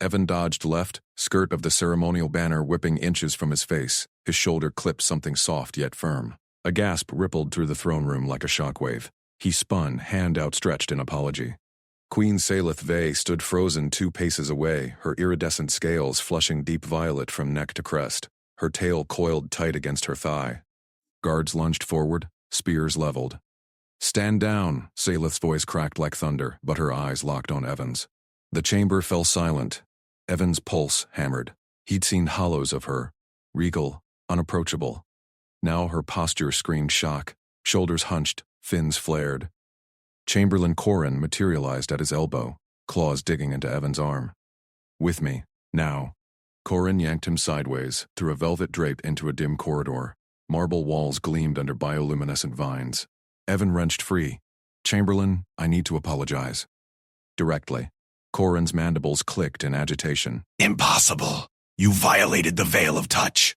Evan dodged left, skirt of the ceremonial banner whipping inches from his face. His shoulder clipped something soft yet firm. A gasp rippled through the throne room like a shockwave. He spun, hand outstretched in apology. Queen Salith Vey stood frozen 2 paces away, her iridescent scales flushing deep violet from neck to crest, her tail coiled tight against her thigh. Guards lunged forward, spears leveled. "Stand down," Salith's voice cracked like thunder, but her eyes locked on Evan's. The chamber fell silent. Evan's pulse hammered. He'd seen hollows of her, regal, unapproachable. Now her posture screamed shock, shoulders hunched, fins flared. Chamberlain Corrin materialized at his elbow, claws digging into Evan's arm. "With me, now." Corrin yanked him sideways, through a velvet drape into a dim corridor. Marble walls gleamed under bioluminescent vines. Evan wrenched free. "Chamberlain, I need to apologize." Directly. Corrin's mandibles clicked in agitation. "Impossible. You violated the veil of touch."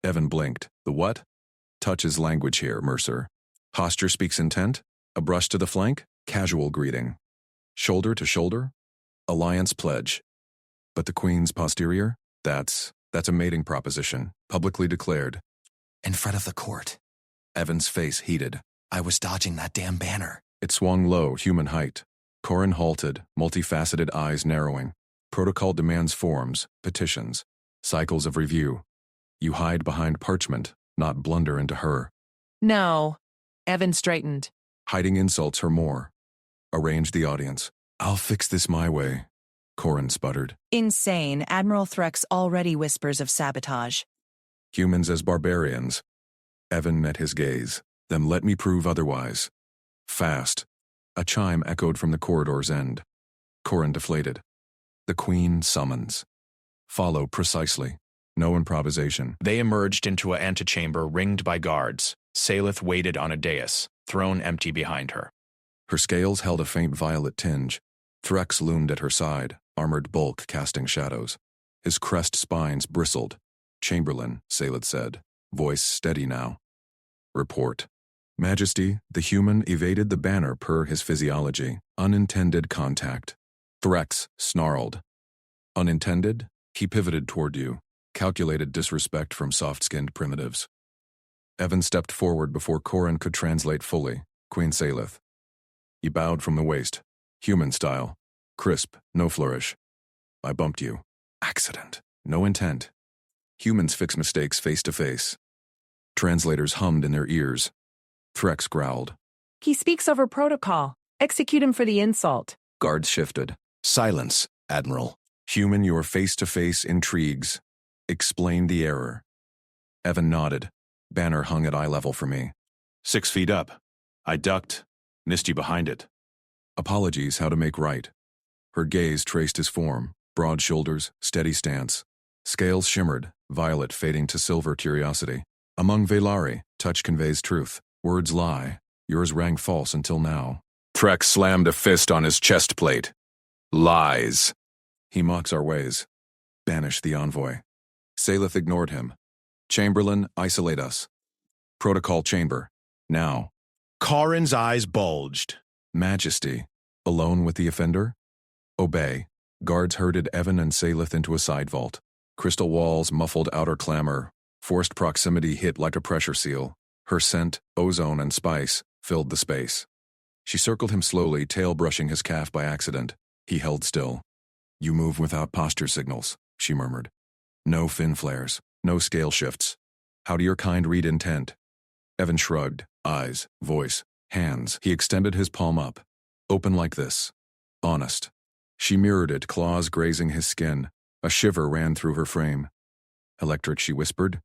Evan blinked. "The what?" "Touch is language here, Mercer. Posture speaks intent. A brush to the flank, casual greeting. Shoulder to shoulder, alliance pledge. But the Queen's posterior? That's a mating proposition, publicly declared." "In front of the court." Evan's face heated. "I was dodging that damn banner." It swung low, human height. Corrin halted, multifaceted eyes narrowing. Protocol demands forms, petitions, cycles of review. You hide behind parchment, not blunder into her. "No." Evan straightened. Hiding insults her more. Arrange the audience. "I'll fix this my way," Corrin sputtered. "Insane. Admiral Threx already whispers of sabotage." "Humans as barbarians." Evan met his gaze. "Then let me prove otherwise." Fast. A chime echoed from the corridor's end. Corrin deflated. The Queen summons. Follow precisely. No improvisation. They emerged into an antechamber ringed by guards. Salith waited on a dais, throne empty behind her. Her scales held a faint violet tinge. Threx loomed at her side, armored bulk casting shadows. His crest spines bristled. "Chamberlain," Salith said, voice steady now. "Report." "Majesty, the human evaded the banner per his physiology. Unintended contact." Threx snarled. "Unintended?" He pivoted toward you. Calculated disrespect from soft-skinned primitives. Evan stepped forward before Corrin could translate fully. "Queen Salith." He bowed from the waist. Human style. Crisp, no flourish. "I bumped you." "Accident. No intent." Humans fix mistakes face to face. Translators hummed in their ears. Threx growled. "He speaks over protocol. Execute him for the insult." Guards shifted. "Silence, Admiral." "Human, your face-to-face intrigues. Explain the error." Evan nodded. Banner hung at eye level for me. 6 feet up. I ducked. Missed you behind it. Apologies, how to make right. Her gaze traced his form. Broad shoulders, steady stance. Scales shimmered, violet fading to silver curiosity. Among Velari, touch conveys truth. Words lie. Yours rang false until now. Threx slammed a fist on his chest plate. "Lies." "He mocks our ways." Banish the envoy. Salith ignored him. "Chamberlain, isolate us." "Protocol chamber. Now." Corrin's eyes bulged. "Majesty. Alone with the offender?" "Obey." Guards herded Evan and Salith into a side vault. Crystal walls muffled outer clamor. Forced proximity hit like a pressure seal. Her scent, ozone and spice, filled the space. She circled him slowly, tail brushing his calf by accident. He held still. "You move without posture signals," she murmured. "No fin flares, no scale shifts. How do your kind read intent?" Evan shrugged, eyes, voice, hands. He extended his palm up. "Open like this. Honest." She mirrored it, claws grazing his skin. A shiver ran through her frame. "Electric," she whispered.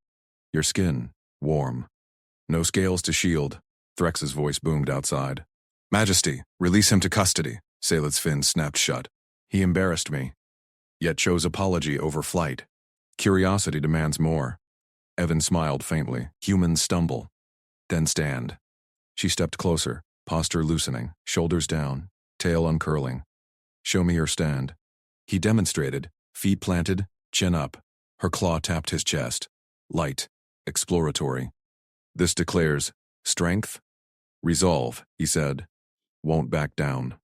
"Your skin, warm. No scales to shield." Threx's voice boomed outside. "Majesty, release him to custody." Salith's fin snapped shut. "He embarrassed me." Yet chose apology over flight. Curiosity demands more. Evan smiled faintly. Humans stumble. Then stand. She stepped closer, posture loosening, shoulders down, tail uncurling. "Show me your stand." He demonstrated, feet planted, chin up. Her claw tapped his chest. Light, exploratory. "This declares strength, resolve," he said. "Won't back down."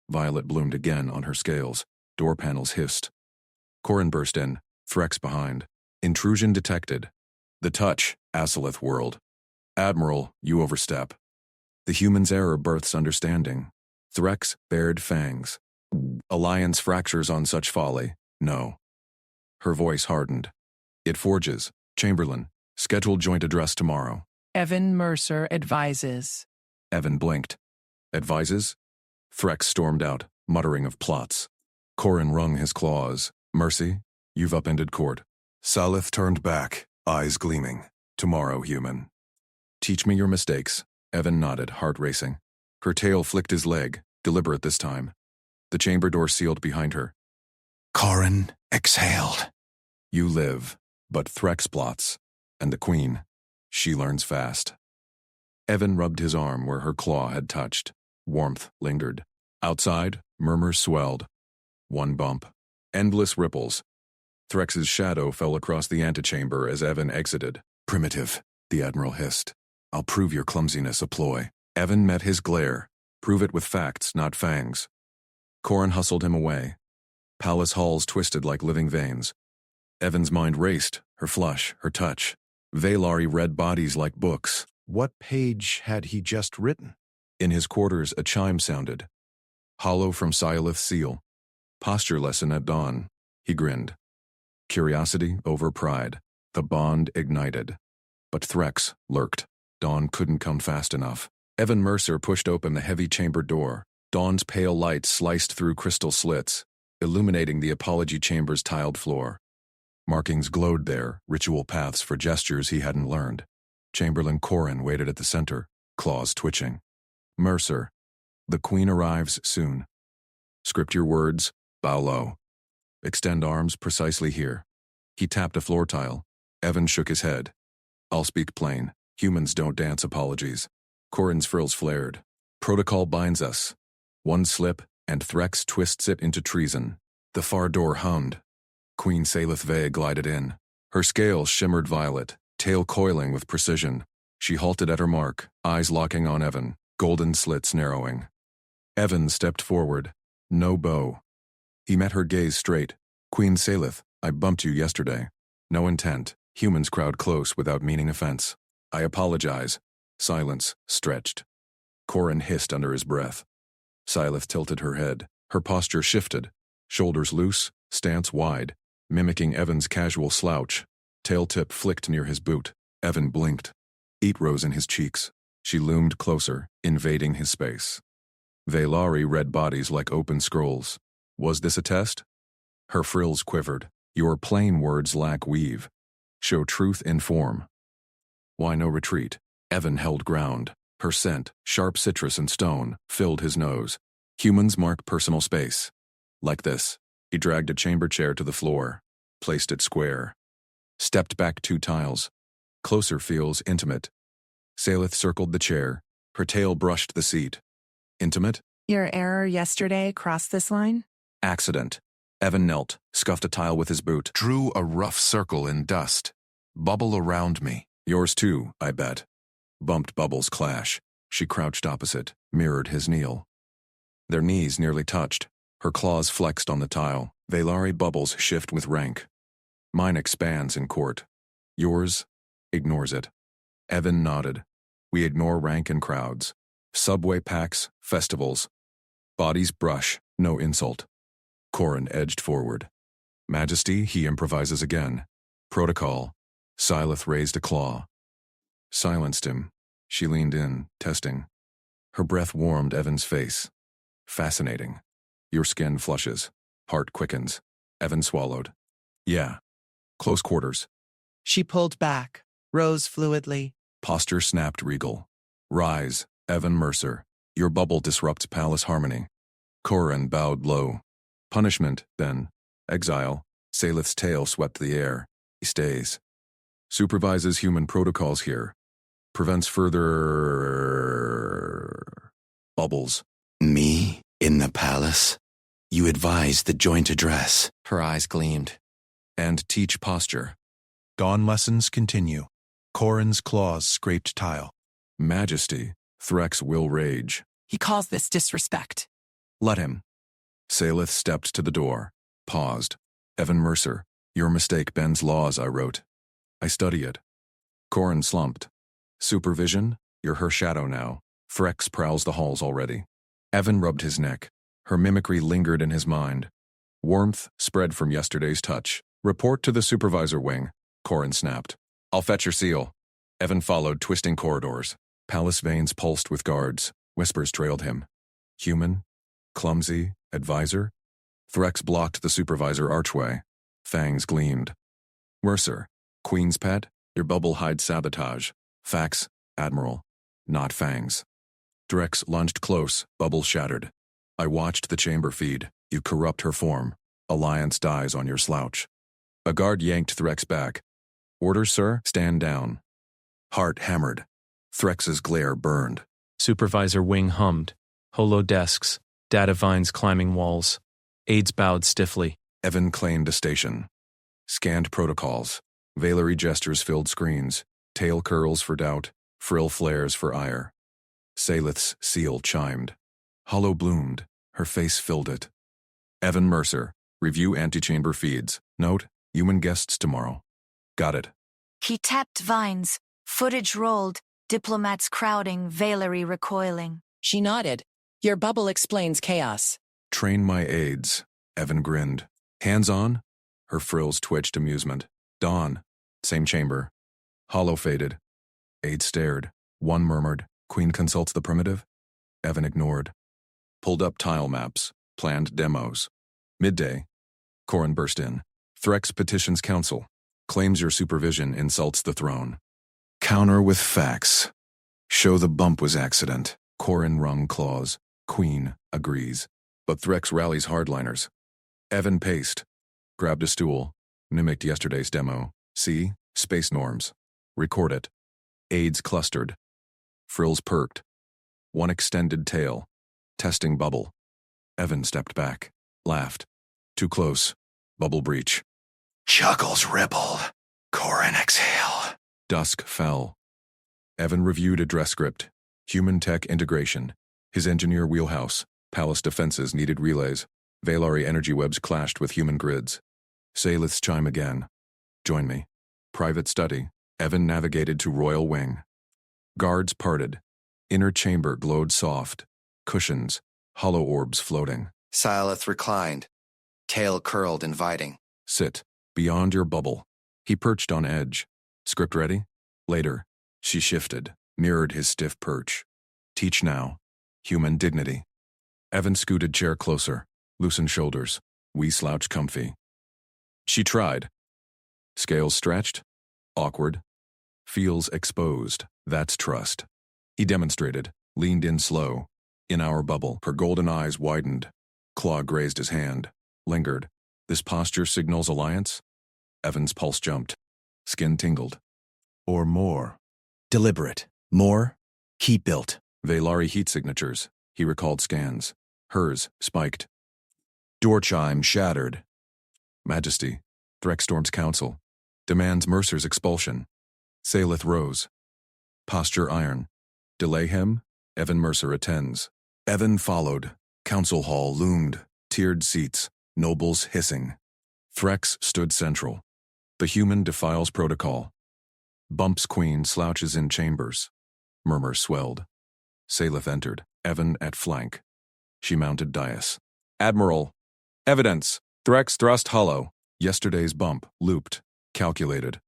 Violet bloomed again on her scales. Door panels hissed. Corin burst in, Threx behind. Intrusion detected. The touch, Asalith whirled. Admiral, you overstep. The human's error births understanding. Threx bared fangs. Alliance fractures on such folly. No. Her voice hardened. It forges. Chamberlain, scheduled joint address tomorrow. Evan Mercer advises. Evan blinked. Advises? Threx stormed out, muttering of plots. Corin wrung his claws. Mercy, you've upended court. Salith turned back, eyes gleaming. Tomorrow, human. Teach me your mistakes. Evan nodded, heart racing. Her tail flicked his leg, deliberate this time. The chamber door sealed behind her. Corin exhaled. You live, but Threx plots. And the queen, she learns fast. Evan rubbed his arm where her claw had touched. Warmth lingered. Outside, murmurs swelled. One bump. Endless ripples. Threx's shadow fell across the antechamber as Evan exited. Primitive, the Admiral hissed. I'll prove your clumsiness a ploy. Evan met his glare. Prove it with facts, not fangs. Corin hustled him away. Palace halls twisted like living veins. Evan's mind raced, her flush, her touch. Valari read bodies like books. What page had he just written? In his quarters, a chime sounded. Hollow from Silith's seal. Posture lesson at dawn. He grinned. Curiosity over pride. The bond ignited. But Threx lurked. Dawn couldn't come fast enough. Evan Mercer pushed open the heavy chamber door. Dawn's pale light sliced through crystal slits, illuminating the apology chamber's tiled floor. Markings glowed there, ritual paths for gestures he hadn't learned. Chamberlain Corin waited at the center, claws twitching. Mercer, the queen arrives soon. Script your words, bow low. Extend arms precisely here. He tapped a floor tile. Evan shook his head. I'll speak plain. Humans don't dance apologies. Corin's frills flared. Protocol binds us. One slip, and Threx twists it into treason. The far door hummed. Queen Salith Vey glided in. Her scales shimmered violet, tail coiling with precision. She halted at her mark, eyes locking on Evan, golden slits narrowing. Evan stepped forward. No bow. He met her gaze straight. Queen Salith, I bumped you yesterday. No intent. Humans crowd close without meaning offense. I apologize. Silence stretched. Corin hissed under his breath. Silith tilted her head. Her posture shifted. Shoulders loose, stance wide, mimicking Evan's casual slouch. Tail tip flicked near his boot. Evan blinked. Heat rose in his cheeks. She loomed closer, invading his space. Valari read bodies like open scrolls. Was this a test? Her frills quivered. Your plain words lack weave. Show truth in form. Why no retreat? Evan held ground. Her scent, sharp citrus and stone, filled his nose. Humans mark personal space. Like this. He dragged a chamber chair to the floor, placed it square. Stepped back 2 tiles. Closer feels intimate. Salith circled the chair. Her tail brushed the seat. Intimate? Your error yesterday crossed this line? Accident. Evan knelt, scuffed a tile with his boot. Drew a rough circle in dust. Bubble around me. Yours too, I bet. Bumped bubbles clash. She crouched opposite, mirrored his kneel. Their knees nearly touched. Her claws flexed on the tile. Valari bubbles shift with rank. Mine expands in court. Yours ignores it. Evan nodded. We ignore rank in crowds. Subway packs, festivals. Bodies brush, no insult. Corin edged forward. Majesty, he improvises again. Protocol. Silith raised a claw. Silenced him. She leaned in, testing. Her breath warmed Evan's face. Fascinating. Your skin flushes. Heart quickens. Evan swallowed. Yeah. Close quarters. She pulled back, rose fluidly. Posture snapped regal. Rise, Evan Mercer. Your bubble disrupts palace harmony. Corin bowed low. Punishment, then. Exile. Salith's tail swept the air. He stays. Supervises human protocols here. Prevents further... bubbles. Me in the palace? You advised the joint address. Her eyes gleamed. And teach posture. Dawn lessons continue. Corin's claws scraped tile. Majesty. Threx will rage. He calls this disrespect. Let him. Salith stepped to the door. Paused. Evan Mercer, your mistake bends laws, I wrote. I study it. Corin slumped. Supervision? You're her shadow now. Threx prowls the halls already. Evan rubbed his neck. Her mimicry lingered in his mind. Warmth spread from yesterday's touch. Report to the supervisor wing, Corin snapped. I'll fetch your seal. Evan followed, twisting corridors. Palace veins pulsed with guards. Whispers trailed him. Human? Clumsy? Advisor? Threx blocked the supervisor archway. Fangs gleamed. Mercer, Queen's pet? Your bubble hides sabotage. Facts, Admiral. Not fangs. Threx lunged close, bubble shattered. I watched the chamber feed. You corrupt her form. Alliance dies on your slouch. A guard yanked Threx back. Orders, sir? Stand down. Heart hammered. Threx's glare burned. Supervisor Wing hummed. Holo desks, data vines climbing walls. Aides bowed stiffly. Evan claimed a station. Scanned protocols. Valery gestures filled screens. Tail curls for doubt. Frill flares for ire. Salith's seal chimed. Hollow bloomed. Her face filled it. Evan Mercer. Review antechamber feeds. Note, human guests tomorrow. Got it. He tapped vines. Footage rolled. Diplomats crowding, Valery recoiling. She nodded. Your bubble explains chaos. Train my aides. Evan grinned. Hands on? Her frills twitched amusement. Dawn. Same chamber. Hollow faded. Aides stared. One murmured, Queen consults the primitive? Evan ignored. Pulled up tile maps. Planned demos. Midday. Corin burst in. Threx petitions council. Claims your supervision insults the throne. Counter with facts. Show the bump was accident. Corin wrung claws. Queen agrees. But Threx rallies hardliners. Evan paced. Grabbed a stool. Mimicked yesterday's demo. See? Space norms. Record it. Aides clustered. Frills perked. One extended tail. Testing bubble. Evan stepped back. Laughed. Too close. Bubble breach. Chuckles rippled. Corin exhale. Dusk fell. Evan reviewed address script. Human tech integration. His engineer wheelhouse. Palace defenses needed relays. Valari energy webs clashed with human grids. Salith's chime again. Join me. Private study. Evan navigated to Royal Wing. Guards parted. Inner chamber glowed soft. Cushions. Hollow orbs floating. Silith reclined. Tail curled, inviting. Sit. Beyond your bubble. He perched on edge. Script ready? Later. She shifted. Mirrored his stiff perch. Teach now. Human dignity. Evan scooted chair closer. Loosened shoulders. We slouch comfy. She tried. Scales stretched. Awkward. Feels exposed. That's trust. He demonstrated. Leaned in slow. In our bubble, her golden eyes widened. Claw grazed his hand. Lingered. This posture signals alliance? Evan's pulse jumped. Skin tingled. Or more. Deliberate. More. He built. Valari heat signatures. He recalled scans. Hers, spiked. Door chime shattered. Majesty. Threx storms council. Demands Mercer's expulsion. Salith rose. Posture iron. Delay him? Evan Mercer attends. Evan followed. Council hall loomed. Tiered seats. Nobles hissing. Threx stood central. The human defiles protocol. Bumps queen slouches in chambers. Murmur swelled. Salith entered. Evan at flank. She mounted dais. Admiral. Evidence. Threx thrust hollow. Yesterday's bump. Looped. Calculated.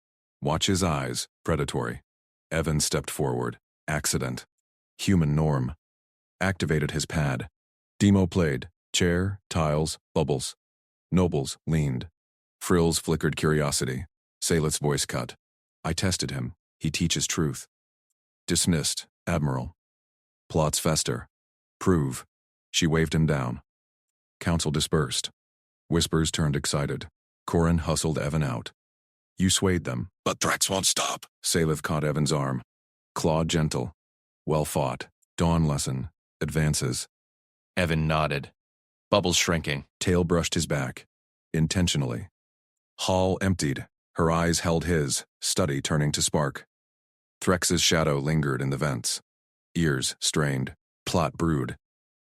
Watch his eyes. Predatory. Evan stepped forward. Accident. Human norm. Activated his pad. Demo played. Chair, tiles, bubbles. Nobles leaned. Frills flickered curiosity. Salith's voice cut. I tested him. He teaches truth. Dismissed. Admiral. Plots fester. Prove. She waved him down. Council dispersed. Whispers turned excited. Corin hustled Evan out. You swayed them. But Threx won't stop. Salith caught Evan's arm. Claw gentle. Well fought. Dawn lesson. Advances. Evan nodded. Bubbles shrinking. Tail brushed his back. Intentionally. Hall emptied. Her eyes held his, study turning to spark. Threx's shadow lingered in the vents. Ears strained. Plot brewed.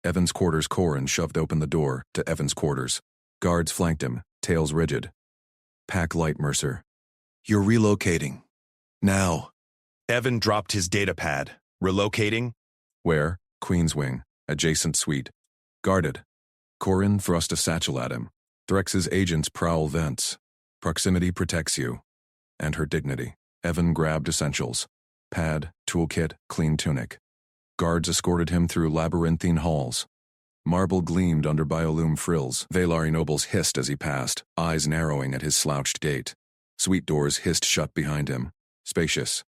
Evan's quarters Corin shoved open the door to Evan's quarters. Guards flanked him, tails rigid. Pack light, Mercer. You're relocating. Now. Evan dropped his data pad. Relocating? Where? Queen's Wing, adjacent suite. Guarded. Corin thrust a satchel at him. Threx's agents prowl vents. Proximity protects you. And her dignity. Evan grabbed essentials. Pad, toolkit, clean tunic. Guards escorted him through labyrinthine halls. Marble gleamed under biolume frills. Valari nobles hissed as he passed, eyes narrowing at his slouched gait. Suite doors hissed shut behind him. Spacious.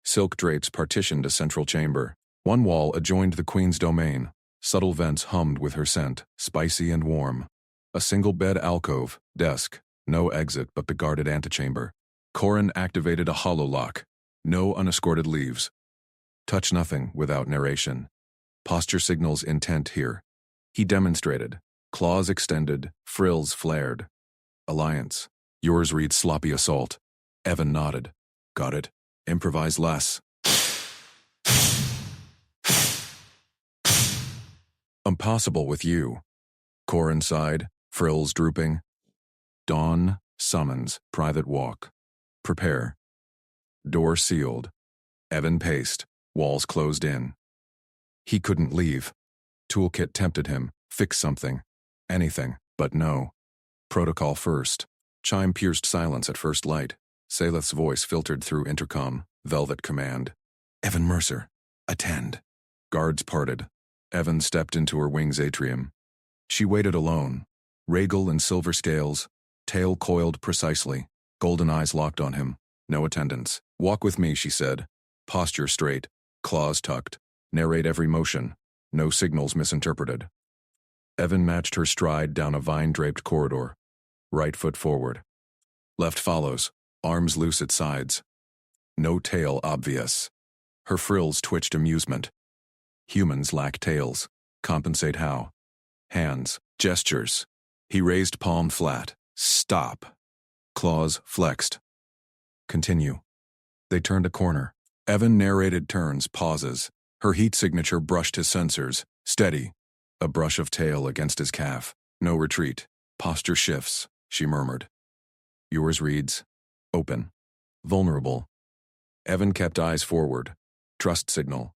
Silk drapes partitioned a central chamber. One wall adjoined the queen's domain. Subtle vents hummed with her scent, spicy and warm. A single bed alcove, desk, no exit but the guarded antechamber. Corin activated a hololock. No unescorted leaves. Touch nothing without narration. Posture signals intent here. He demonstrated. Claws extended, frills flared. Alliance. Yours reads sloppy assault. Evan nodded. Got it. Improvise less. Impossible with you. Corin sighed, frills drooping. Dawn, summons, private walk. Prepare. Door sealed. Evan paced, walls closed in. He couldn't leave. Toolkit tempted him, fix something. Anything, but no. Protocol first. Chime pierced silence at first light. Saleth's voice filtered through intercom, velvet command. Evan Mercer, attend. Guards parted. Evan stepped into her wing's atrium. She waited alone. Regal in silver scales, tail coiled precisely, golden eyes locked on him. No attendants. Walk with me, she said. Posture straight, claws tucked. Narrate every motion. No signals misinterpreted. Evan matched her stride down a vine-draped corridor. Right foot forward. Left follows, arms loose at sides. No tail obvious. Her frills twitched amusement. Humans lack tails. Compensate how? Hands, gestures. He raised palm flat. Stop. Claws flexed. Continue. They turned a corner. Evan narrated turns, pauses. Her heat signature brushed his sensors. Steady. A brush of tail against his calf. No retreat. Posture shifts, she murmured. Yours reads, open. Vulnerable. Evan kept eyes forward. Trust signal.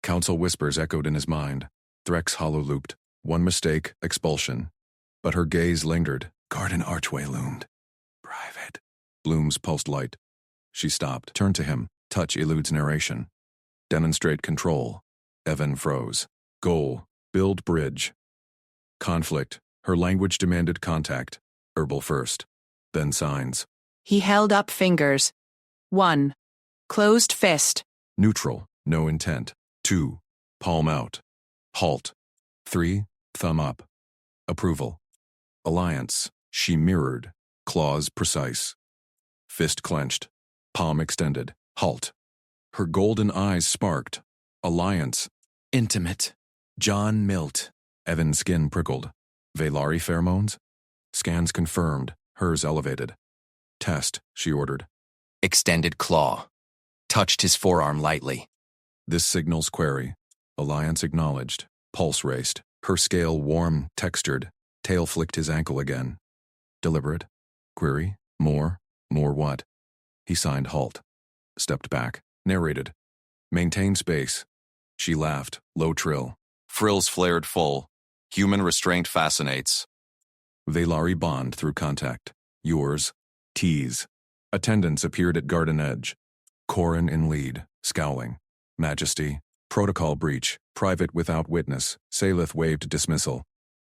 Council whispers echoed in his mind. Threx hollow-looped. One mistake, expulsion. But her gaze lingered. Garden archway loomed. Private. Blooms pulsed light. She stopped, turned to him. Touch eludes narration. Demonstrate control. Evan froze. Goal. Build bridge. Conflict. Her language demanded contact. Herbal first. Then signs. He held up fingers. 1. Closed fist. Neutral. No intent. 2. Palm out. Halt. 3. Thumb up. Approval. Alliance. She mirrored. Claws precise. Fist clenched. Palm extended. Halt. Her golden eyes sparked. Alliance. Intimate. John Milt. Evan's skin prickled. Valari pheromones? Scans confirmed. Hers elevated. Test, she ordered. Extended claw. Touched his forearm lightly. This signals query. Alliance acknowledged. Pulse raced. Her scale warm, textured. Tail flicked his ankle again. Deliberate. Query. More. More what? He signed halt. Stepped back. Narrated. Maintain space. She laughed. Low trill. Frills flared full. Human restraint fascinates. Valari bond through contact. Yours. Tease. Attendants appeared at garden edge. Corin in lead, scowling. Majesty. Protocol breach. Private without witness. Saleth waived dismissal.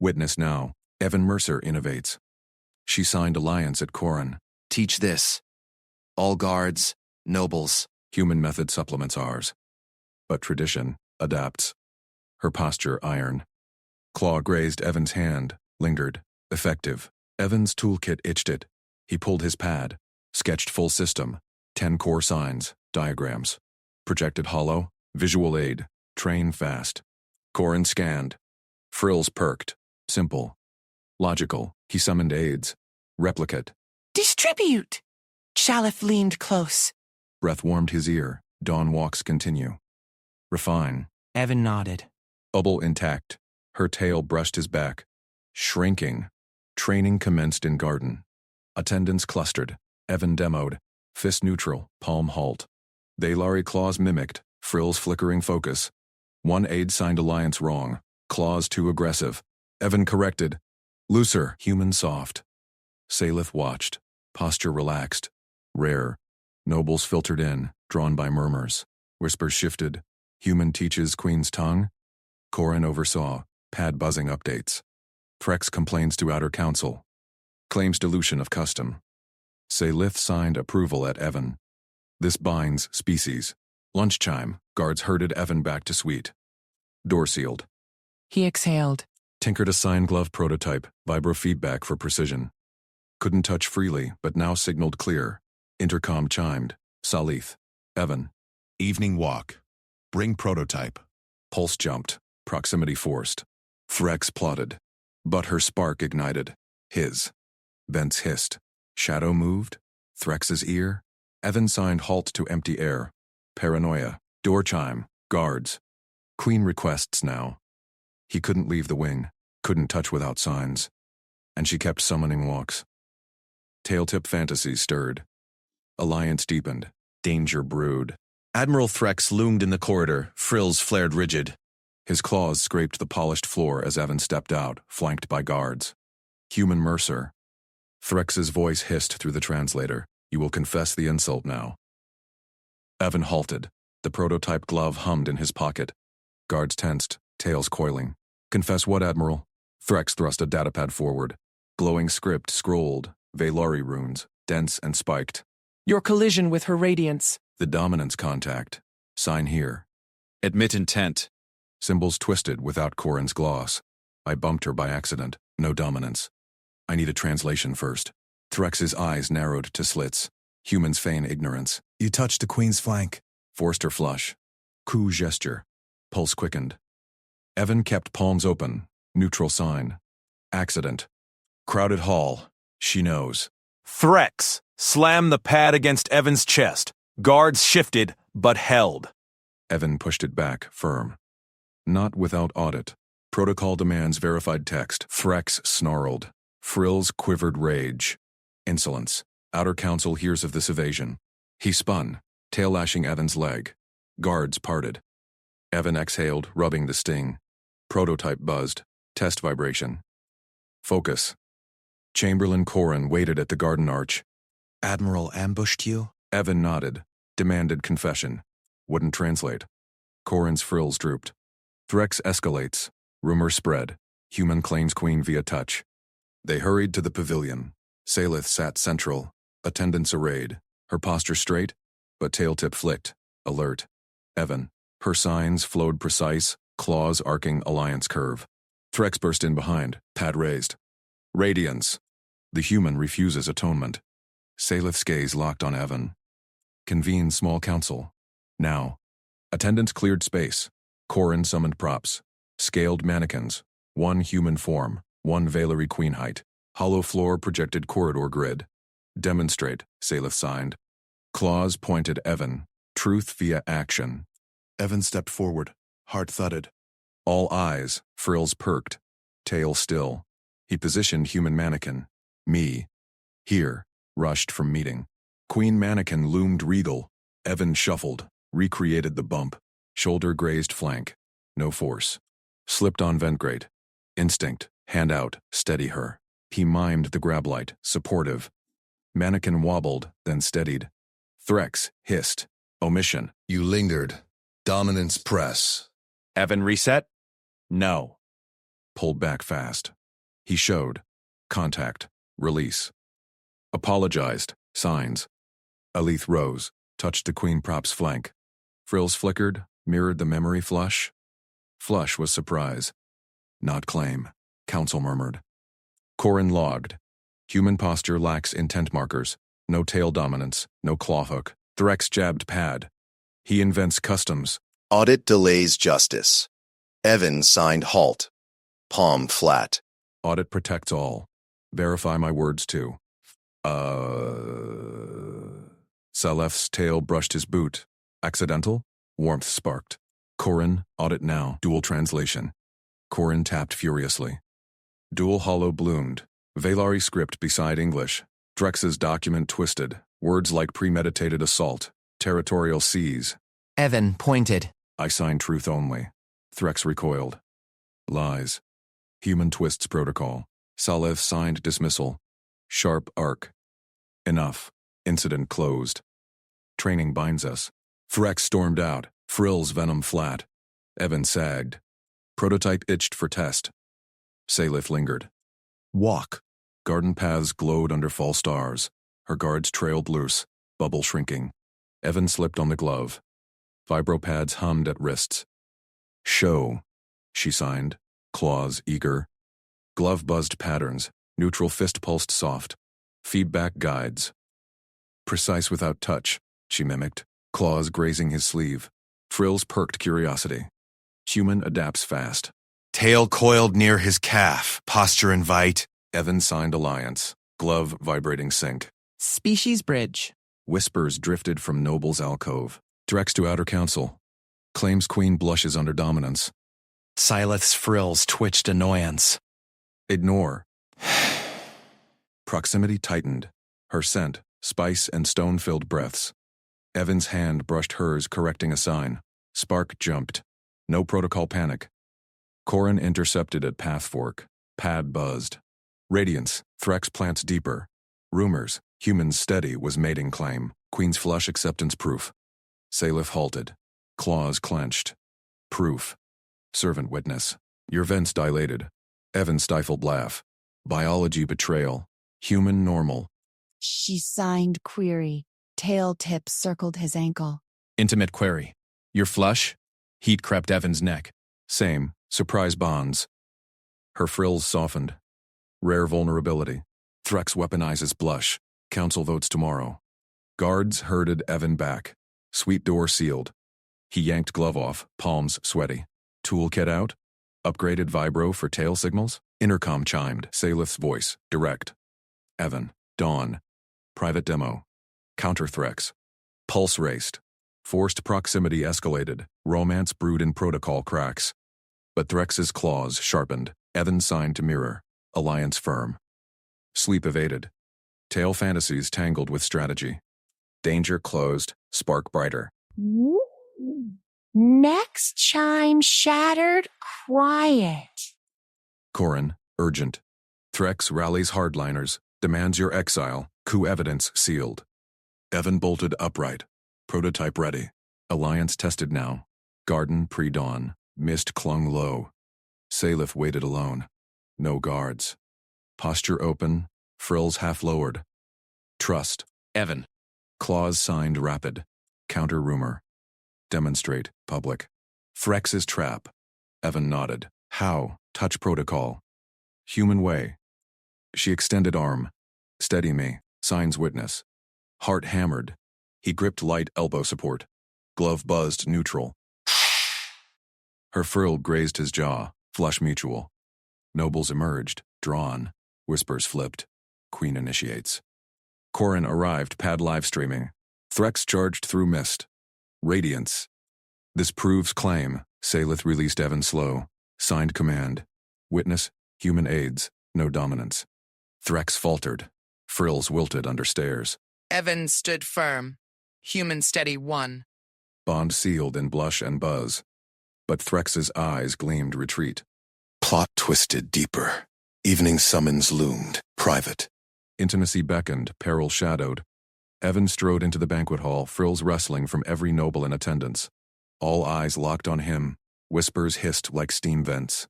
Witness now. Evan Mercer innovates. She signed alliance at Corin. Teach this. All guards, nobles. Human method supplements ours. But tradition adapts. Her posture iron. Claw grazed Evan's hand, lingered. Effective. Evan's toolkit itched it. He pulled his pad. Sketched full system. 10 core signs, diagrams. Projected hollow. Visual aid. Train fast. Corin scanned. Frills perked. Simple. Logical. He summoned aids. Replicate. Distribute! Shalif leaned close. Breath warmed his ear. Dawn walks continue. Refine. Evan nodded. Bubble intact. Her tail brushed his back. Shrinking. Training commenced in garden. Attendants clustered. Evan demoed. Fist neutral, palm halt. Valari claws mimicked, frills flickering focus. One aide signed alliance wrong. Claws too aggressive. Evan corrected. Looser, human soft. Salith watched. Posture relaxed. Rare. Nobles filtered in, drawn by murmurs. Whispers shifted. Human teaches queen's tongue. Corin oversaw. Pad buzzing updates. Threx complains to outer council. Claims dilution of custom. Salith signed approval at Evan. This binds species. Lunch chime. Guards herded Evan back to suite. Door sealed. He exhaled. Tinkered a sign glove prototype. Vibro feedback for precision. Couldn't touch freely, but now signaled clear. Intercom chimed. Salith. Evan. Evening walk. Bring prototype. Pulse jumped. Proximity forced. Threx plotted. But her spark ignited. His. Vents hissed. Shadow moved. Threx's ear. Evan signed halt to empty air. Paranoia. Door chime. Guards. Queen requests now. He couldn't leave the wing. Couldn't touch without signs. And she kept summoning walks. Tailtip fantasies stirred. Alliance deepened. Danger brewed. Admiral Threx loomed in the corridor, frills flared rigid. His claws scraped the polished floor as Evan stepped out, flanked by guards. Human Mercer. Threx's voice hissed through the translator. You will confess the insult now. Evan halted. The prototype glove hummed in his pocket. Guards tensed, tails coiling. Confess what, Admiral? Threx thrust a datapad forward. Glowing script scrolled, Valari runes, dense and spiked. Your collision with her radiance. The dominance contact. Sign here. Admit intent. Symbols twisted without Corin's gloss. I bumped her by accident. No dominance. I need a translation first. Threx's eyes narrowed to slits. Humans feign ignorance. You touched the queen's flank. Forced her flush. Coup gesture. Pulse quickened. Evan kept palms open. Neutral sign. Accident. Crowded hall. She knows. Threx. Slam the pad against Evan's chest. Guards shifted, but held. Evan pushed it back, firm. Not without audit. Protocol demands verified text. Threx snarled. Frills quivered rage. Insolence. Outer council hears of this evasion. He spun, tail lashing Evan's leg. Guards parted. Evan exhaled, rubbing the sting. Prototype buzzed. Test vibration. Focus. Chamberlain Corin waited at the garden arch. Admiral ambushed you? Evan nodded. Demanded confession. Wouldn't translate. Corin's frills drooped. Threx escalates. Rumor spread. Human claims queen via touch. They hurried to the pavilion. Salith sat central. Attendants arrayed. Her posture straight, but tail tip flicked. Alert. Evan. Her signs flowed precise, claws arcing alliance curve. Threx burst in behind, pad raised. Radiance. The human refuses atonement. Salith's gaze locked on Evan. Convene small council. Now. Attendants cleared space. Corin summoned props. Scaled mannequins. One human form. One Valari queen height. Hollow floor projected corridor grid. Demonstrate, Salith signed. Claws pointed Evan. Truth via action. Evan stepped forward. Heart thudded. All eyes, frills perked. Tail still. He positioned human mannequin. Me. Here. Rushed from meeting. Queen mannequin loomed regal. Evan shuffled. Recreated the bump. Shoulder grazed flank. No force. Slipped on vent grate. Instinct. Hand out. Steady her. He mimed the grab light. Supportive. Mannequin wobbled, then steadied. Threx hissed. Omission. You lingered. Dominance press. Evan reset? No. Pulled back fast. He showed. Contact. Release. Apologized. Signs. Alith rose. Touched the queen prop's flank. Frills flickered. Mirrored the memory flush. Flush was surprise. Not claim. Council murmured. Corin logged. Human posture lacks intent markers. No tail dominance. No claw hook. Threx jabbed pad. He invents customs. Audit delays justice. Evan signed halt. Palm flat. Audit protects all. Verify my words too. Salef's tail brushed his boot. Accidental? Warmth sparked. Corin, audit now. Dual translation. Corin tapped furiously. Dual hollow bloomed. Valari script beside English. Drex's document twisted. Words like premeditated assault. Territorial seize. Evan pointed. I signed truth only. Threx recoiled. Lies. Human twists protocol. Salith signed dismissal. Sharp arc. Enough. Incident closed. Training binds us. Threx stormed out. Frills venom flat. Evan sagged. Prototype itched for test. Salith lingered. Walk. Garden paths glowed under fall stars. Her guards trailed loose, bubble shrinking. Evan slipped on the glove. Vibropads hummed at wrists. Show, she signed, claws eager. Glove buzzed patterns, neutral fist pulsed soft. Feedback guides. Precise without touch, she mimicked, claws grazing his sleeve. Frills perked curiosity. Human adapts fast. Tail coiled near his calf, posture invite. Evan signed alliance, glove vibrating sync. Species bridge. Whispers drifted from Noble's alcove. Drex to outer council. Claims queen blushes under dominance. Silith's frills twitched annoyance. Ignore. Proximity tightened. Her scent, spice and stone-filled breaths. Evan's hand brushed hers, correcting a sign. Spark jumped. No protocol panic. Corin intercepted at path fork. Pad buzzed. Radiance, Threx plants deeper. Rumors, humans steady was mating claim. Queen's flush acceptance proof. Salith halted. Claws clenched. Proof. Servant witness. Your vents dilated. Evan stifled laugh. Biology betrayal. Human normal. She signed query. Tail tip circled his ankle. Intimate query. Your flush? Heat crept Evan's neck. Same. Surprise bonds. Her frills softened. Rare vulnerability. Threx weaponizes blush. Council votes tomorrow. Guards herded Evan back. Suite door sealed. He yanked glove off, palms sweaty. Toolkit out? Upgraded vibro for tail signals? Intercom chimed, Salith's voice, direct. Evan, Dawn. Private demo. Counter Threx. Pulse raced. Forced proximity escalated. Romance brewed in protocol cracks. But Threx's claws sharpened. Evan signed to mirror. Alliance firm. Sleep evaded. Tail fantasies tangled with strategy. Danger closed. Spark brighter. Next chime shattered. Quiet. Corin, urgent. Threx rallies hardliners. Demands your exile. Coup evidence sealed. Evan bolted upright. Prototype ready. Alliance tested now. Garden pre-dawn. Mist clung low. Salith waited alone. No guards. Posture open. Frills half lowered. Trust. Evan. Clause signed rapid. Counter rumor. Demonstrate. Public. Threx's trap. Evan nodded. How? Touch protocol. Human way. She extended arm. Steady me. Signs witness. Heart hammered. He gripped light elbow support. Glove buzzed neutral. Her frill grazed his jaw. Flush mutual. Nobles emerged. Drawn. Whispers flipped. Queen initiates. Corin arrived, pad live streaming. Threx charged through mist. Radiance. This proves claim. Salith released Evan slow. Signed command. Witness, human aids, no dominance. Threx faltered. Frills wilted under stairs. Evan stood firm. Human steady won. Bond sealed in blush and buzz. But Threx's eyes gleamed retreat. Plot twisted deeper. Evening summons loomed. Private. Intimacy beckoned, peril shadowed. Evan strode into the banquet hall, frills rustling from every noble in attendance. All eyes locked on him. Whispers hissed like steam vents.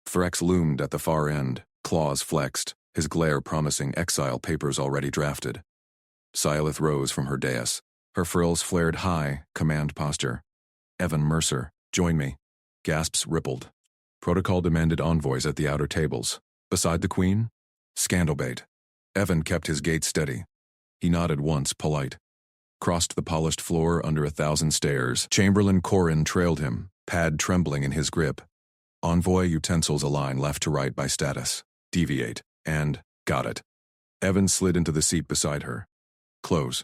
Threx loomed at the far end, claws flexed, his glare promising exile papers already drafted. Silith rose from her dais. Her frills flared high, command posture. Evan Mercer, join me. Gasps rippled. Protocol demanded envoys at the outer tables. Beside the queen? Scandal bait. Evan kept his gait steady. He nodded once, polite. Crossed the polished floor under 1,000 stairs. Chamberlain Corin trailed him, pad trembling in his grip. Envoy utensils align left to right by status. Deviate. And, got it. Evan slid into the seat beside her. Close.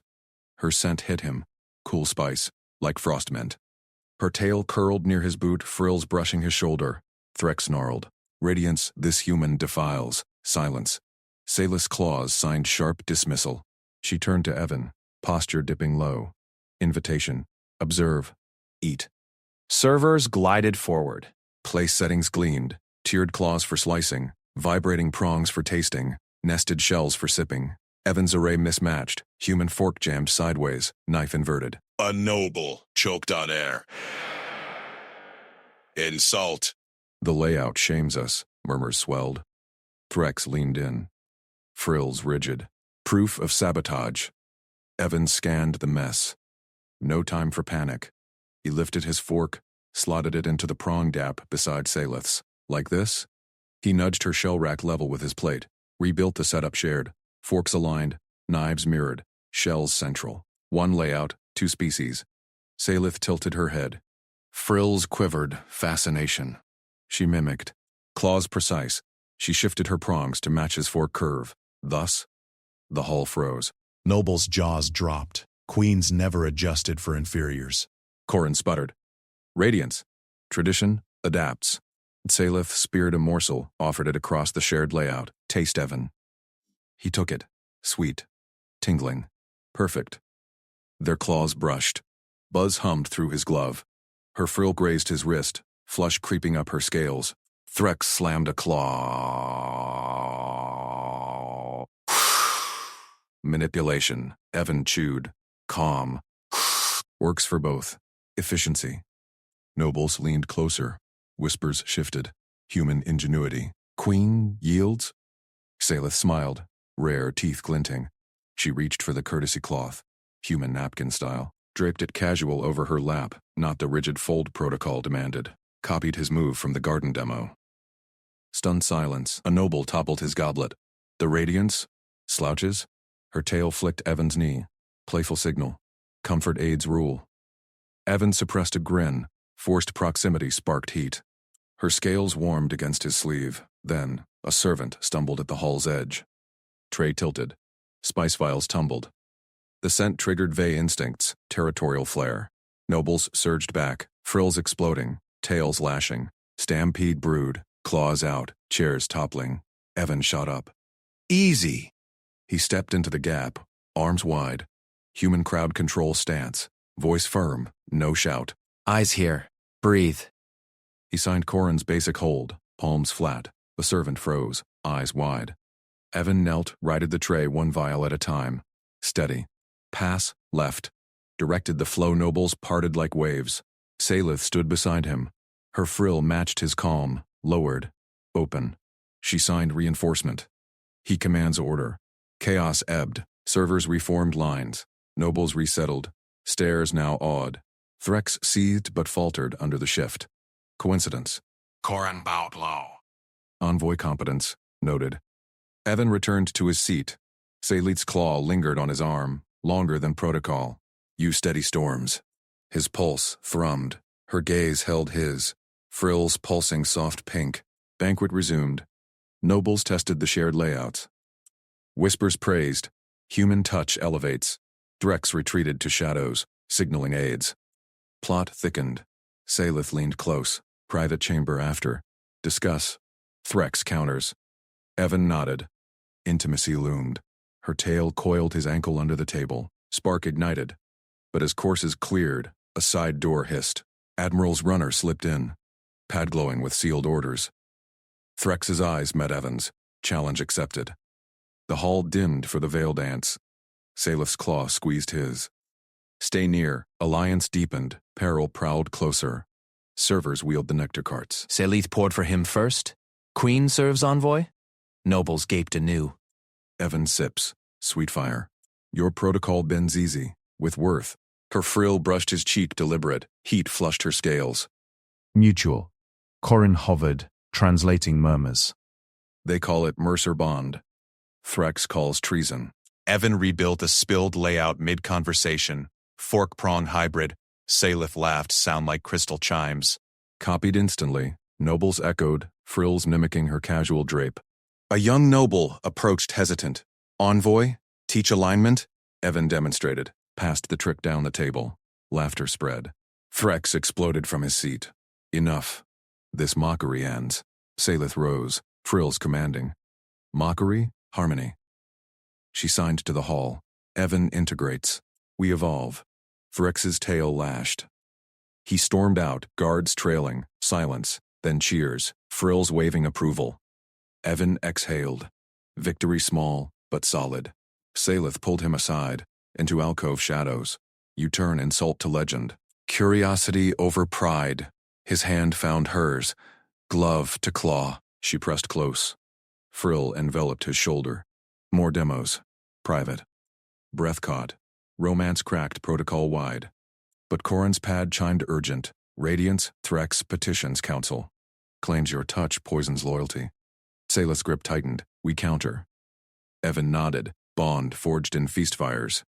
Her scent hit him. Cool spice, like frost mint. Her tail curled near his boot, frills brushing his shoulder. Threx snarled. Radiance, this human defiles. Silence. Salith's claws signed sharp dismissal. She turned to Evan, posture dipping low. Invitation. Observe. Eat. Servers glided forward. Place settings gleamed, tiered claws for slicing, vibrating prongs for tasting, nested shells for sipping. Evan's array mismatched, human fork jammed sideways, knife inverted. A noble choked on air. Insult. The layout shames us, murmurs swelled. Threx leaned in. Frills rigid. Proof of sabotage. Evan scanned the mess. No time for panic. He lifted his fork, slotted it into the prong gap beside Salith's. Like this? He nudged her shell rack level with his plate, rebuilt the setup shared. Forks aligned, knives mirrored, shells central. One layout, two species. Salith tilted her head. Frills quivered, fascination. She mimicked. Claws precise. She shifted her prongs to match his fork curve. Thus, the hull froze. Noble's jaws dropped. Queens never adjusted for inferiors. Corin sputtered. Radiance. Tradition adapts. Salith speared a morsel, offered it across the shared layout. Taste, Evan. He took it. Sweet. Tingling. Perfect. Their claws brushed. Buzz hummed through his glove. Her frill grazed his wrist, flush creeping up her scales. Threx slammed a claw. Manipulation. Evan chewed. Calm. Works for both. Efficiency. Nobles leaned closer. Whispers shifted. Human ingenuity. Queen yields? Salith smiled, rare teeth glinting. She reached for the courtesy cloth, human napkin style, draped it casual over her lap, not the rigid fold protocol demanded. Copied his move from the garden demo. Stunned silence. A noble toppled his goblet. The radiance? Slouches? Her tail flicked Evan's knee. Playful signal. Comfort aids rule. Evan suppressed a grin. Forced proximity sparked heat. Her scales warmed against his sleeve. Then, a servant stumbled at the hall's edge. Tray tilted. Spice vials tumbled. The scent triggered Vey instincts, territorial flair. Nobles surged back, frills exploding, tails lashing. Stampede brewed, claws out, chairs toppling. Evan shot up. Easy! He stepped into the gap, arms wide. Human crowd control stance. Voice firm, no shout. Eyes here. Breathe. He signed Corin's basic hold, palms flat. The servant froze, eyes wide. Evan knelt, righted the tray one vial at a time. Steady. Pass, left. Directed the flow. Nobles parted like waves. Salith stood beside him. Her frill matched his calm, lowered. Open. She signed reinforcement. He commands order. Chaos ebbed. Servers reformed lines. Nobles resettled. Stairs now awed. Threx seethed but faltered under the shift. Coincidence. Corin bowed low. Envoy competence, noted. Evan returned to his seat. Salith's claw lingered on his arm, longer than protocol. You steady storms. His pulse thrummed. Her gaze held his. Frills pulsing soft pink. Banquet resumed. Nobles tested the shared layouts. Whispers praised. Human touch elevates. Threx retreated to shadows, signaling aids. Plot thickened. Salith leaned close. Private chamber after. Discuss. Threx counters. Evan nodded. Intimacy loomed. Her tail coiled his ankle under the table. Spark ignited. But as courses cleared, a side door hissed. Admiral's runner slipped in. Pad glowing with sealed orders. Threx's eyes met Evan's. Challenge accepted. The hall dimmed for the veil dance. Salith's claw squeezed his. Stay near. Alliance deepened. Peril prowled closer. Servers wheeled the nectar carts. Salith poured for him first. Queen serves envoy. Nobles gaped anew. Evan sips. Sweet fire. Your protocol bends easy. With worth. Her frill brushed his cheek deliberate. Heat flushed her scales. Mutual. Corin hovered, translating murmurs. They call it Mercer Bond. Threx calls treason. Evan rebuilt a spilled layout mid-conversation. Fork-prong hybrid. Salith laughed, sound like crystal chimes. Copied instantly. Nobles echoed, frills mimicking her casual drape. A young noble approached hesitant. Envoy? Teach alignment? Evan demonstrated. Passed the trick down the table. Laughter spread. Threx exploded from his seat. Enough. This mockery ends. Salith rose, frills commanding. Mockery? Harmony. She signed to the hall. Evan integrates. We evolve. Threx's tail lashed. He stormed out, guards trailing, silence, then cheers, frills waving approval. Evan exhaled. Victory small, but solid. Salith pulled him aside, into alcove shadows. You turn insult to legend. Curiosity over pride. His hand found hers. Glove to claw. She pressed close. Frill enveloped his shoulder. More demos. Private. Breath caught. Romance cracked protocol wide. But Corin's pad chimed urgent. Radiance, Threx, petitions council. Claims your touch poisons loyalty. Salith's grip tightened. We counter. Evan nodded. Bond forged in feast fires.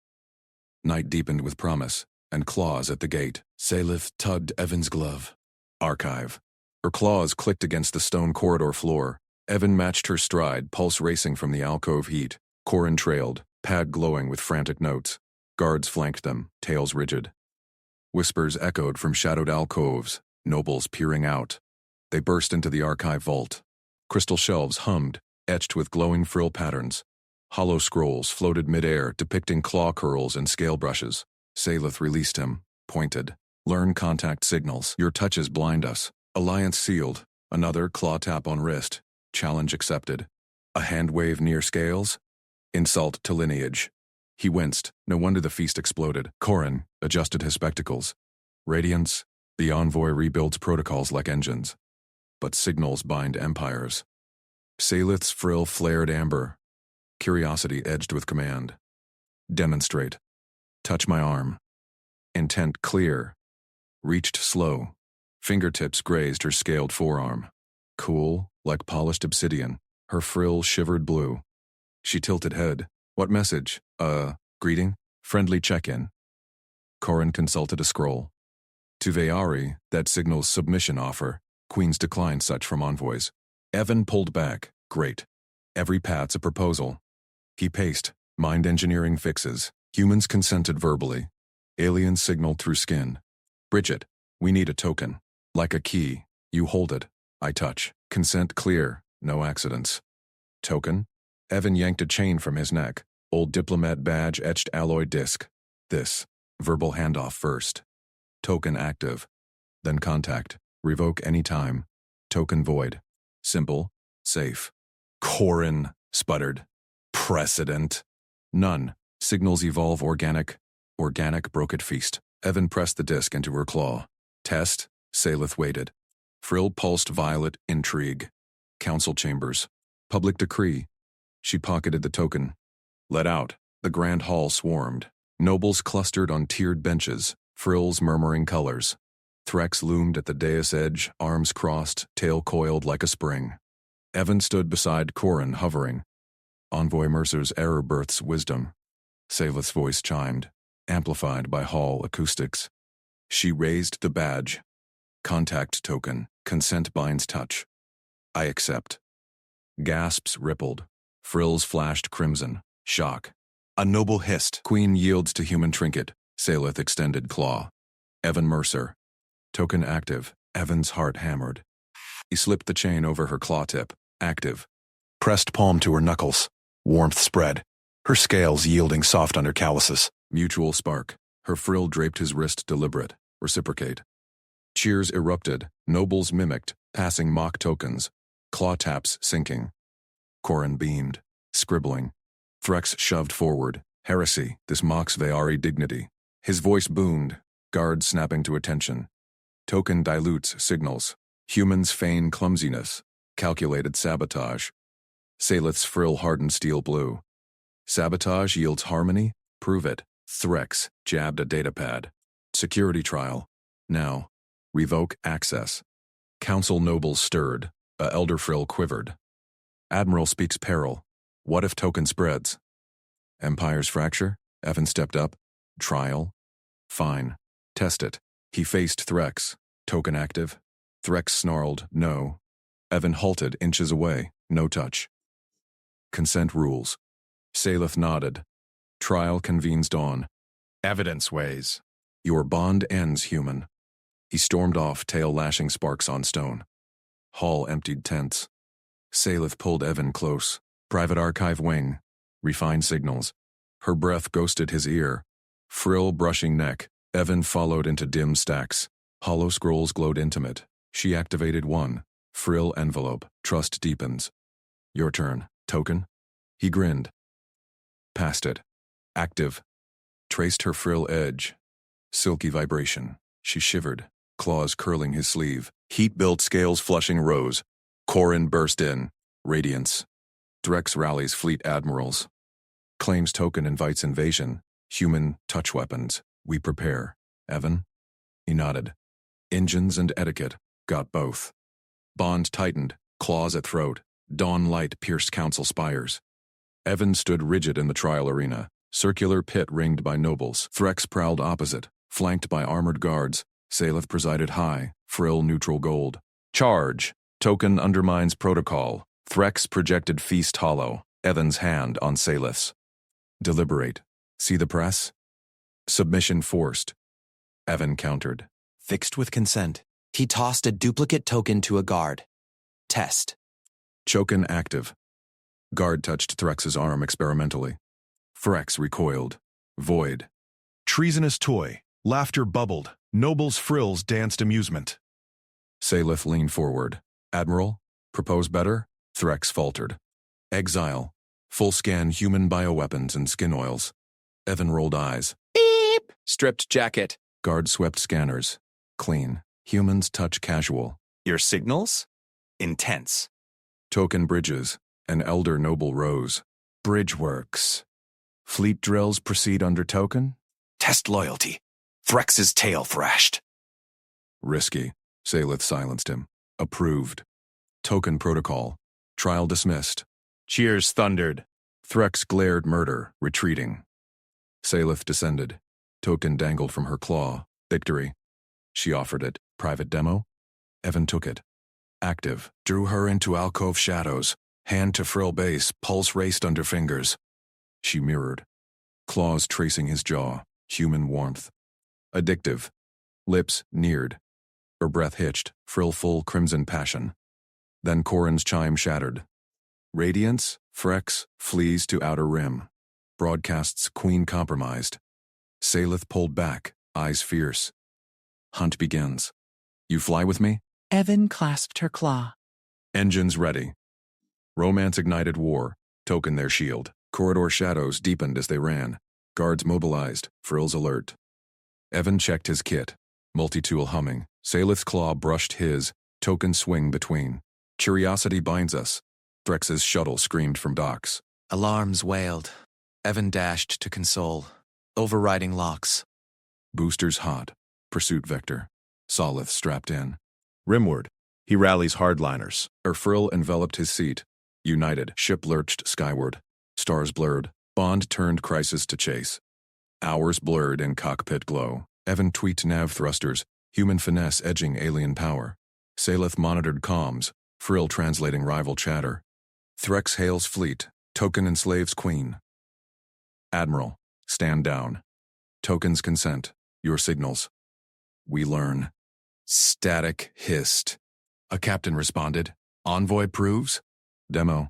Night deepened with promise, and claws at the gate. Salith tugged Evan's glove. Archive. Her claws clicked against the stone corridor floor. Evan matched her stride, pulse racing from the alcove heat. Corin trailed, pad glowing with frantic notes. Guards flanked them, tails rigid. Whispers echoed from shadowed alcoves, nobles peering out. They burst into the archive vault. Crystal shelves hummed, etched with glowing frill patterns. Hollow scrolls floated midair, depicting claw curls and scale brushes. Salith released him, pointed. Learn contact signals. Your touches blind us. Alliance sealed. Another claw tap on wrist. Challenge accepted. A hand wave near scales? Insult to lineage. He winced. No wonder the feast exploded. Corin adjusted his spectacles. Radiance, the envoy rebuilds protocols like engines. But signals bind empires. Salith's frill flared amber. Curiosity edged with command. Demonstrate. Touch my arm. Intent clear. Reached slow. Fingertips grazed her scaled forearm. Cool, like polished obsidian. Her frill shivered blue. She tilted head. What message? Greeting? Friendly check-in. Corin consulted a scroll. To Veari, that signals submission offer. Queens decline such from envoys. Evan pulled back. Great. Every pat's a proposal. He paced. Mind engineering fixes. Humans consented verbally. Aliens signaled through skin. Bridget, we need a token. Like a key. You hold it. I touch. Consent clear. No accidents. Token? Evan yanked a chain from his neck. Old diplomat badge etched alloy disc. This. Verbal handoff first. Token active. Then contact. Revoke any time. Token void. Simple. Safe. Corin sputtered. Precedent. None. Signals evolve organic. Organic broke at feast. Evan pressed the disc into her claw. Test. Salith waited. Frill pulsed violet intrigue. Council chambers. Public decree. She pocketed the token. Let out. The grand hall swarmed. Nobles clustered on tiered benches, frills murmuring colors. Threx loomed at the dais edge, arms crossed, tail coiled like a spring. Evan stood beside Corin, hovering. Envoy Mercer's error births wisdom. Salith's voice chimed, amplified by hall acoustics. She raised the badge. Contact token. Consent binds touch. I accept. Gasps rippled. Frills flashed crimson. Shock. A noble hissed. Queen yields to human trinket. Salith extended claw. Evan Mercer. Token active. Evan's heart hammered. He slipped the chain over her claw tip. Active. Pressed palm to her knuckles. Warmth spread. Her scales yielding soft under calluses. Mutual spark. Her frill draped his wrist deliberate. Reciprocate. Cheers erupted. Nobles mimicked, passing mock tokens. Claw taps sinking. Corin beamed, scribbling. Threx shoved forward. Heresy, this mocks Veari dignity. His voice boomed, guards snapping to attention. Token dilutes signals. Humans feign clumsiness. Calculated sabotage. Salith's frill hardened steel blue. Sabotage yields harmony? Prove it. Threx jabbed a datapad. Security trial. Now. Revoke access. Council nobles stirred. A elder frill quivered. Admiral speaks peril. What if token spreads? Empires fracture? Evan stepped up. Trial? Fine. Test it. He faced Threx. Token active? Threx snarled, no. Evan halted inches away. No touch. Consent rules. Salith nodded. Trial convenes dawn. Evidence weighs. Your bond ends, human. He stormed off, tail lashing sparks on stone. Hall emptied tents. Salith pulled Evan close. Private Archive Wing. Refined signals. Her breath ghosted his ear. Frill brushing neck. Evan followed into dim stacks. Hollow scrolls glowed intimate. She activated one. Frill envelope. Trust deepens. Your turn. Token? He grinned. Passed it. Active. Traced her frill edge. Silky vibration. She shivered, claws curling his sleeve. Heat-built scales flushing rose. Corin burst in. Radiance. Drex rallies fleet admirals. Claims token invites invasion. Human touch weapons. We prepare. Evan? He nodded. Engines and etiquette. Got both. Bond tightened, claws at throat. Dawn light pierced council spires. Evan stood rigid in the trial arena. Circular pit ringed by nobles. Threx prowled opposite, flanked by armored guards. Salith presided high, frill neutral gold. Charge. Token undermines protocol. Threx projected feast hollow. Evan's hand on Salith's. Deliberate. See the press? Submission forced. Evan countered. Fixed with consent. He tossed a duplicate token to a guard. Test. Choken active. Guard touched Threx's arm experimentally. Threx recoiled. Void. Treasonous toy. Laughter bubbled. Nobles' frills danced amusement. Salith leaned forward. Admiral? Propose better? Threx faltered. Exile. Full scan human bioweapons and skin oils. Evan rolled eyes. Beep! Stripped jacket. Guard swept scanners. Clean. Humans touch casual. Your signals? Intense. Token bridges. An elder noble rose. Bridge works. Fleet drills proceed under token? Test loyalty. Threx's tail thrashed. Risky. Salith silenced him. Approved. Token protocol. Trial dismissed. Cheers thundered. Threx glared murder, retreating. Salith descended. Token dangled from her claw. Victory. She offered it. Private demo? Evan took it. Active. Drew her into alcove shadows. Hand to frill base, pulse raced under fingers. She mirrored. Claws tracing his jaw. Human warmth. Addictive. Lips neared. Her breath hitched, frill full crimson passion. Then Corin's chime shattered. Radiance, Threx, flees to outer rim. Broadcasts Queen compromised. Salith pulled back, eyes fierce. Hunt begins. You fly with me? Evan clasped her claw. Engines ready. Romance ignited war. Token their shield. Corridor shadows deepened as they ran. Guards mobilized, frills alert. Evan checked his kit. Multi-tool humming. Salith's claw brushed his. Token swing between. Curiosity binds us. Threx's shuttle screamed from docks. Alarms wailed. Evan dashed to console. Overriding locks. Boosters hot. Pursuit vector. Salith strapped in. Rimward. He rallies hardliners. Her frill enveloped his seat. United, ship lurched skyward. Stars blurred. Bond turned crisis to chase. Hours blurred in cockpit glow. Evan tweaked nav thrusters. Human finesse edging alien power. Salith monitored comms. Frill translating rival chatter. Threx hails fleet. Token enslaves queen. Admiral, stand down. Tokens consent. Your signals. We learn. Static hissed. A captain responded. Envoy proves. Demo.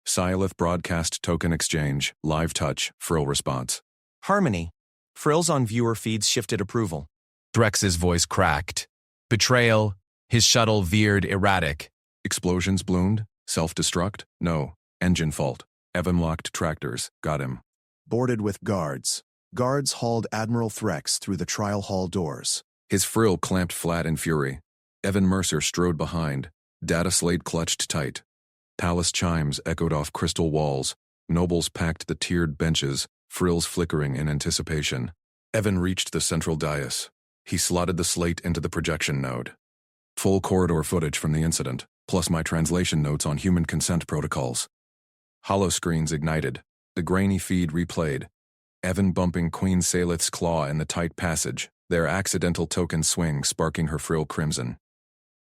Silith broadcast token exchange. Live touch. Frill response. Harmony. Frills on viewer feeds shifted approval. Threx's voice cracked. Betrayal. His shuttle veered erratic. Explosions bloomed. Self-destruct? No. Engine fault. Evan locked tractors. Got him. Boarded with guards. Guards hauled Admiral Threx through the trial hall doors. His frill clamped flat in fury. Evan Mercer strode behind. Data slate clutched tight. Palace chimes echoed off crystal walls. Nobles packed the tiered benches, frills flickering in anticipation. Evan reached the central dais. He slotted the slate into the projection node. Full corridor footage from the incident, plus my translation notes on human consent protocols. Hollow screens ignited. The grainy feed replayed. Evan bumping Queen Salith's claw in the tight passage, their accidental token swing sparking her frill crimson.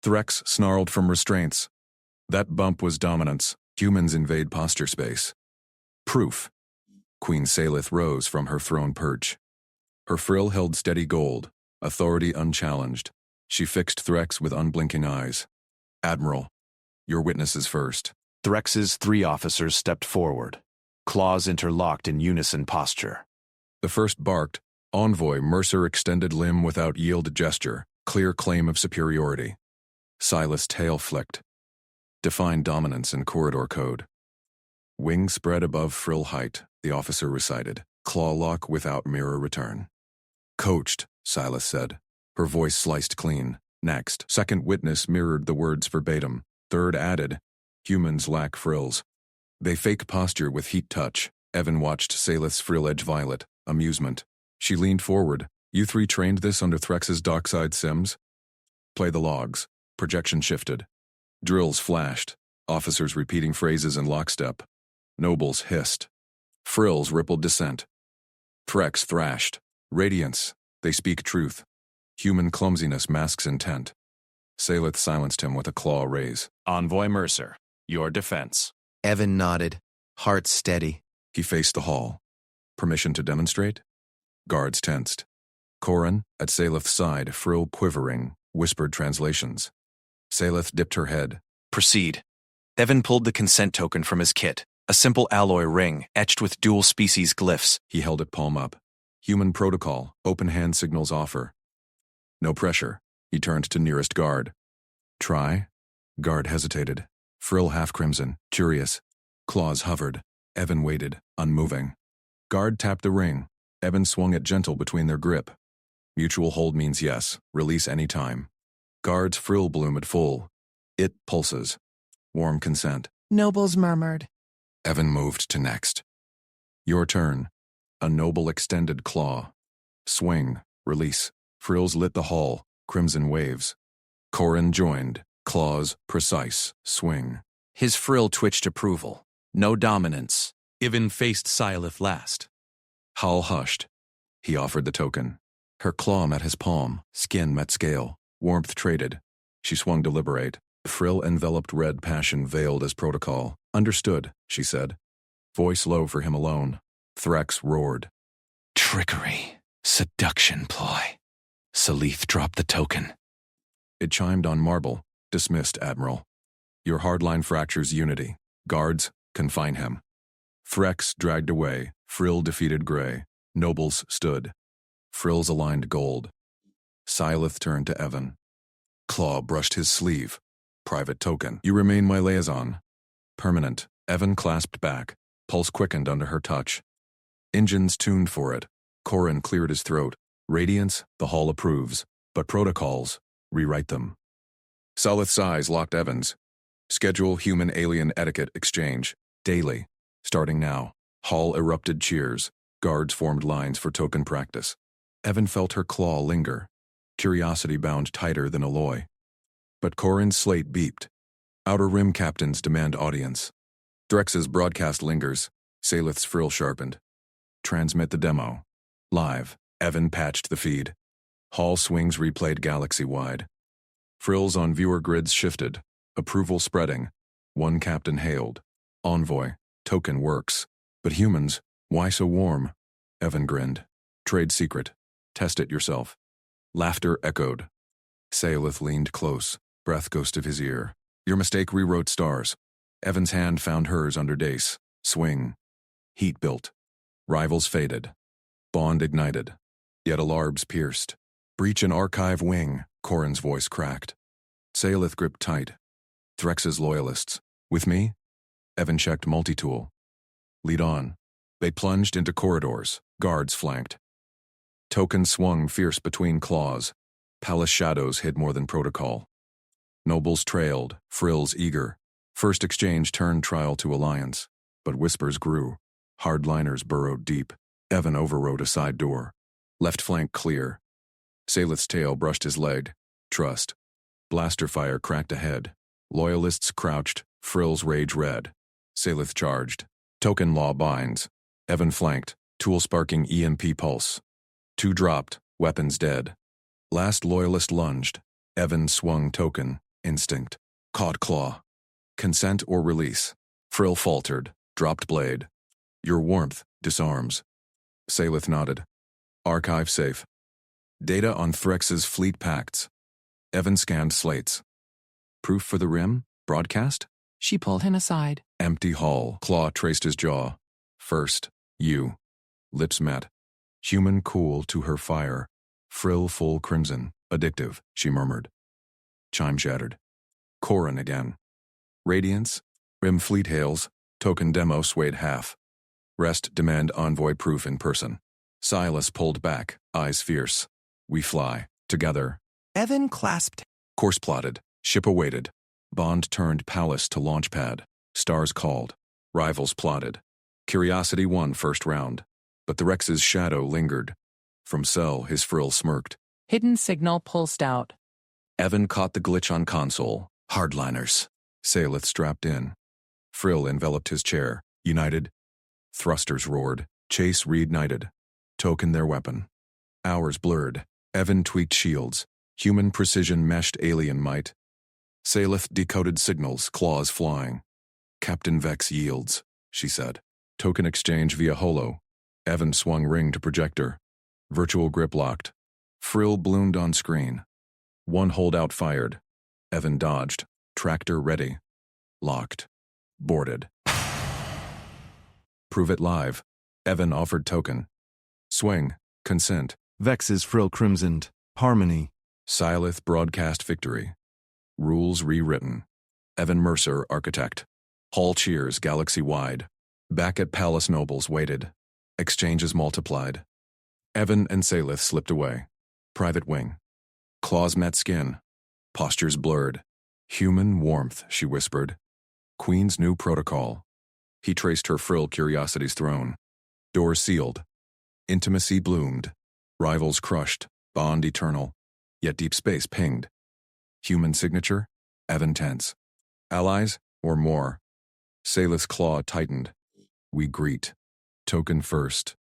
Threx snarled from restraints. That bump was dominance. Humans invade posture space. Proof. Queen Salith rose from her throne perch. Her frill held steady gold, authority unchallenged. She fixed Threx with unblinking eyes. Admiral, your witnesses first. Threx's 3 officers stepped forward, claws interlocked in unison posture. The first barked, Envoy Mercer extended limb without yield gesture, clear claim of superiority. Silas tail flicked. Define dominance in corridor code. Wing spread above frill height, the officer recited. Claw lock without mirror return. Coached, Silas said. Her voice sliced clean. Next, second witness mirrored the words verbatim. Third added, humans lack frills. They fake posture with heat touch. Evan watched Salith's frill edge violet. Amusement. She leaned forward. You 3 trained this under Threx's dockside sims? Play the logs. Projection shifted. Drills flashed. Officers repeating phrases in lockstep. Nobles hissed. Frills rippled dissent. Threx thrashed. Radiance. They speak truth. Human clumsiness masks intent. Salith silenced him with a claw raise. Envoy Mercer, your defense. Evan nodded, heart steady. He faced the hall. Permission to demonstrate? Guards tensed. Corin, at Salith's side, frill quivering, whispered translations. Salith dipped her head. Proceed. Evan pulled the consent token from his kit, a simple alloy ring etched with dual species glyphs. He held it palm up. Human protocol, open hand signals offer. No pressure. He turned to nearest guard. Try? Guard hesitated. Frill half crimson, curious. Claws hovered. Evan waited, unmoving. Guard tapped the ring. Evan swung it gentle between their grip. Mutual hold means yes, release any time. Guard's frill bloom at full. It pulses. Warm consent. Nobles murmured. Evan moved to next. Your turn. A noble extended claw. Swing, release. Frills lit the hall, crimson waves. Corin joined, claws precise, swing. His frill twitched approval. No dominance. Evan faced Silith last. Hal hushed. He offered the token. Her claw met his palm, skin met scale. Warmth traded. She swung to liberate. Frill enveloped red passion veiled as protocol. Understood, she said. Voice low for him alone. Threx roared. Trickery. Seduction ploy. Salith dropped the token. It chimed on marble. Dismissed, Admiral. Your hardline fractures unity. Guards, confine him. Threx dragged away. Frill defeated gray. Nobles stood. Frills aligned gold. Silith turned to Evan. Claw brushed his sleeve. Private token. You remain my liaison. Permanent. Evan clasped back. Pulse quickened under her touch. Engines tuned for it. Corin cleared his throat. Radiance, the hall approves. But protocols, rewrite them. Salith's eyes locked Evan's. Schedule human-alien etiquette exchange. Daily. Starting now. Hall erupted cheers. Guards formed lines for token practice. Evan felt her claw linger. Curiosity bound tighter than alloy. But Corin's slate beeped. Outer Rim captains demand audience. Threx's broadcast lingers. Salith's frill sharpened. Transmit the demo. Live. Evan patched the feed. Hall swings replayed galaxy-wide. Frills on viewer grids shifted. Approval spreading. One captain hailed. Envoy. Token works. But humans, why so warm? Evan grinned. Trade secret. Test it yourself. Laughter echoed. Salith leaned close. Breath ghost of his ear. Your mistake rewrote stars. Evan's hand found hers under Dace. Swing. Heat built. Rivals faded. Bond ignited. Yet alarms pierced. Breach an archive wing, Corin's voice cracked. Salith gripped tight. Threx's loyalists. With me? Evan checked multi-tool. Lead on. They plunged into corridors. Guards flanked. Token swung fierce between claws. Palace shadows hid more than protocol. Nobles trailed, frills eager. First exchange turned trial to alliance. But whispers grew. Hardliners burrowed deep. Evan overrode a side door. Left flank clear. Salith's tail brushed his leg. Trust. Blaster fire cracked ahead. Loyalists crouched, frills rage red. Salith charged. Token law binds. Evan flanked, tool sparking EMP pulse. 2 dropped, weapons dead. Last loyalist lunged. Evan swung token, instinct. Caught claw. Consent or release. Frill faltered, dropped blade. Your warmth disarms. Salith nodded. Archive safe. Data on Threx's fleet pacts. Evan scanned slates. Proof for the rim? Broadcast? She pulled him aside. Empty hall. Claw traced his jaw. First, you. Lips met. Human cool to her fire. Frill full crimson. Addictive, she murmured. Chime shattered. Corin again. Radiance. Rim fleet hails. Token demo swayed half. Rest demand envoy proof in person. Silas pulled back, eyes fierce. We fly. Together. Evan clasped. Course plotted. Ship awaited. Bond turned palace to launch pad. Stars called. Rivals plotted. Curiosity won first round. But the Rex's shadow lingered. From cell, his frill smirked. Hidden signal pulsed out. Evan caught the glitch on console. Hardliners. Salith strapped in. Frill enveloped his chair. United. Thrusters roared. Chase reignited. Token their weapon. Hours blurred. Evan tweaked shields. Human precision meshed alien might. Salith decoded signals, claws flying. Captain Vex yields, she said. Token exchange via holo. Evan swung ring to projector. Virtual grip locked. Frill bloomed on screen. One holdout fired. Evan dodged. Tractor ready. Locked. Boarded. Prove it live. Evan offered token. Swing. Consent. Vex's frill crimsoned. Harmony. Silith broadcast victory. Rules rewritten. Evan Mercer, architect. Hall cheers galaxy-wide. Back at Palace Nobles waited. Exchanges multiplied. Evan and Salith slipped away. Private wing. Claws met skin. Postures blurred. Human warmth, she whispered. Queen's new protocol. He traced her frill curiosity's throne. Doors sealed. Intimacy bloomed. Rivals crushed. Bond eternal. Yet deep space pinged. Human signature? Evan tense. Allies? Or more? Salith's claw tightened. We greet. Token first.